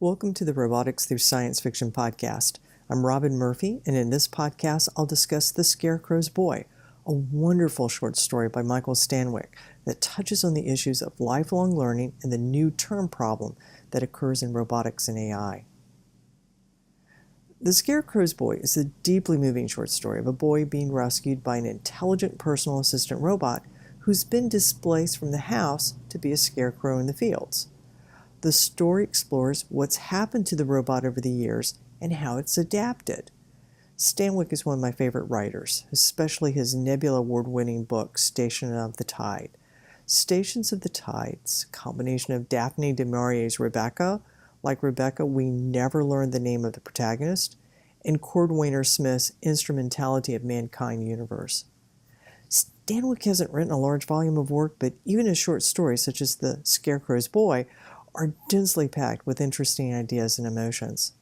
Welcome to the Robotics Through Science Fiction podcast. I'm Robin Murphy, and in this podcast, I'll discuss The Scarecrow's Boy, a wonderful short story by Michael Stanwick that touches on the issues of lifelong learning and the new term problem that occurs in robotics and AI. The Scarecrow's Boy is a deeply moving short story of a boy being rescued by an intelligent personal assistant robot who's been displaced from the house to be a scarecrow in the fields. The story explores what's happened to the robot over the years and how it's adapted. Stanwick is one of my favorite writers, especially his Nebula award-winning book, Station of the Tide. Stations of the Tide's combination of Daphne de Maurier's Rebecca, like Rebecca, we never learn the name of the protagonist, and Cordwainer Smith's Instrumentality of Mankind universe. Stanwick hasn't written a large volume of work, but even his short stories, such as The Scarecrow's Boy, are densely packed with interesting ideas and emotions.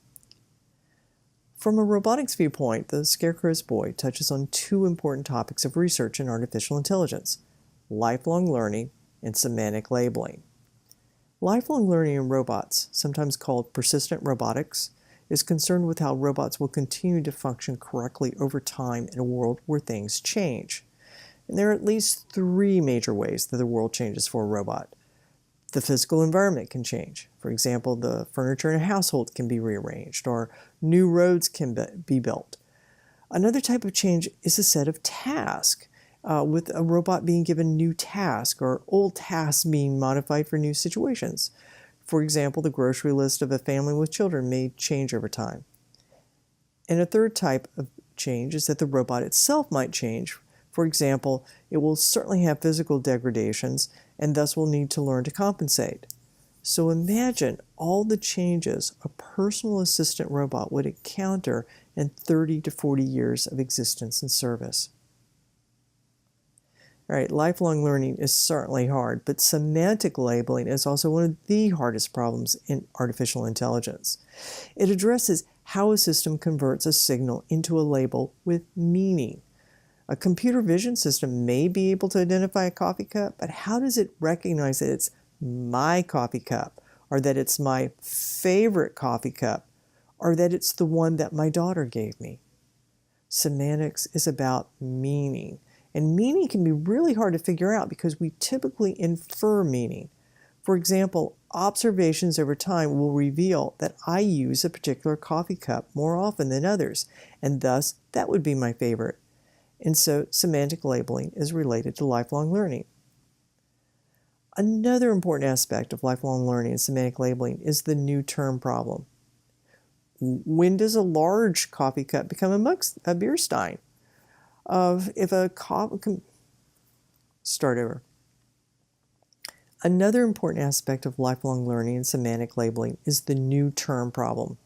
From a robotics viewpoint, The Scarecrow's Boy touches on two important topics of research in artificial intelligence: lifelong learning and semantic labeling. Lifelong learning in robots, sometimes called persistent robotics, is concerned with how robots will continue to function correctly over time in a world where things change. And there are at least three major ways that the world changes for a robot. The physical environment can change. For example, the furniture in a household can be rearranged, or new roads can be built. Another type of change is a set of tasks, with a robot being given new tasks or old tasks being modified for new situations. For example, the grocery list of a family with children may change over time. And a third type of change is that the robot itself might change. For example, it will certainly have physical degradations and thus will need to learn to compensate. So imagine all the changes a personal assistant robot would encounter in 30 to 40 years of existence and service. All right, lifelong learning is certainly hard, but semantic labeling is also one of the hardest problems in artificial intelligence. It addresses how a system converts a signal into a label with meaning. A computer vision system may be able to identify a coffee cup, but how does it recognize that it's my coffee cup, or that it's my favorite coffee cup, or that it's the one that my daughter gave me? Semantics is about meaning, and meaning can be really hard to figure out because we typically infer meaning. For example, observations over time will reveal that I use a particular coffee cup more often than others, and thus that would be my favorite. And so semantic labeling is related to lifelong learning. Another important aspect of lifelong learning and semantic labeling is the new term problem. When does a large coffee cup become a beer stein? Another important aspect of lifelong learning and semantic labeling is the new term problem.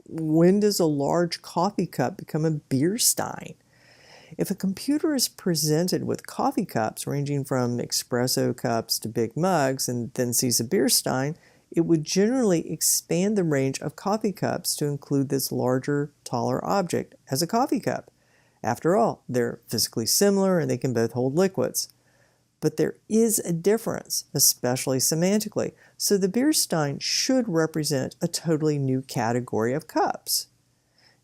When does a large coffee cup become a beer stein? If a computer is presented with coffee cups ranging from espresso cups to big mugs and then sees a beer stein, it would generally expand the range of coffee cups to include this larger, taller object as a coffee cup. After all, they're physically similar and they can both hold liquids. But there is a difference, especially semantically, so the beer stein should represent a totally new category of cups.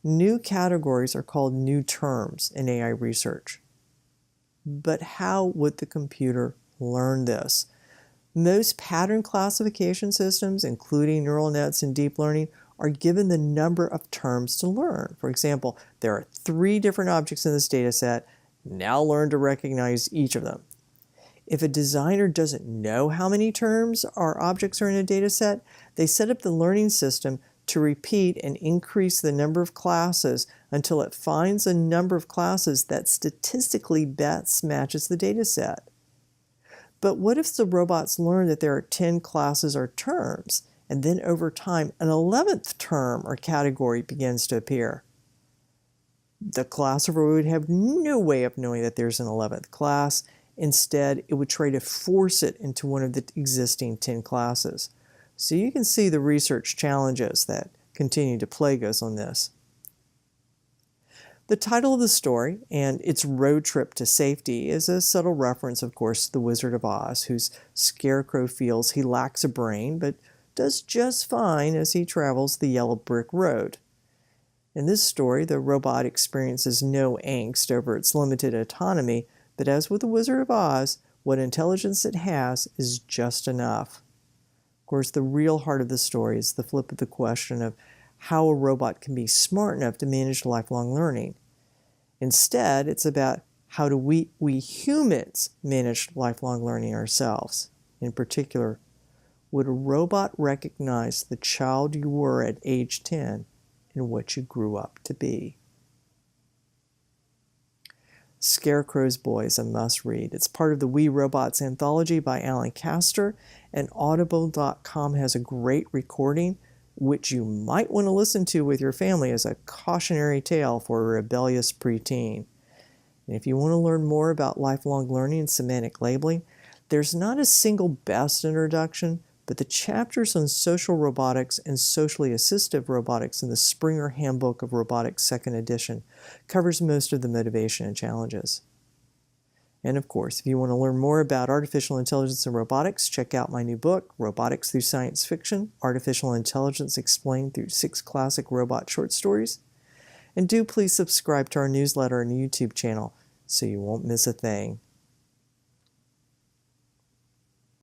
New categories are called new terms in AI research. But how would the computer learn this? Most pattern classification systems, including neural nets and deep learning, are given the number of terms to learn. For example, there are 3 different objects in this data set. Now learn to recognize each of them. If a designer doesn't know how many terms or objects are in a data set, they set up the learning system to repeat and increase the number of classes until it finds a number of classes that statistically best matches the data set. But what if the robots learn that there are 10 classes or terms, and then over time an 11th term or category begins to appear? The classifier would have no way of knowing that there's an 11th class. Instead, it would try to force it into one of the existing 10 classes. So you can see the research challenges that continue to plague us on this. The title of the story and its road trip to safety is a subtle reference, of course, to the Wizard of Oz, whose Scarecrow feels he lacks a brain, but does just fine as he travels the yellow brick road. In this story, the robot experiences no angst over its limited autonomy, but as with the Wizard of Oz, what intelligence it has is just enough. Of course, the real heart of the story is the flip of the question of how a robot can be smart enough to manage lifelong learning. Instead, it's about how do we humans manage lifelong learning ourselves. In particular, would a robot recognize the child you were at age 10 and what you grew up to be? Scarecrow's Boy is a must-read. It's part of the We Robots anthology by Alan Castor, and Audible.com has a great recording, which you might want to listen to with your family as a cautionary tale for a rebellious preteen. And if you want to learn more about lifelong learning and semantic labeling, there's not a single best introduction, but the chapters on social robotics and socially assistive robotics in the Springer Handbook of Robotics 2nd edition covers most of the motivation and challenges. And of course, if you want to learn more about artificial intelligence and robotics, check out my new book, Robotics Through Science Fiction, Artificial Intelligence Explained Through 6 Classic Robot Short Stories. And do please subscribe to our newsletter and YouTube channel so you won't miss a thing.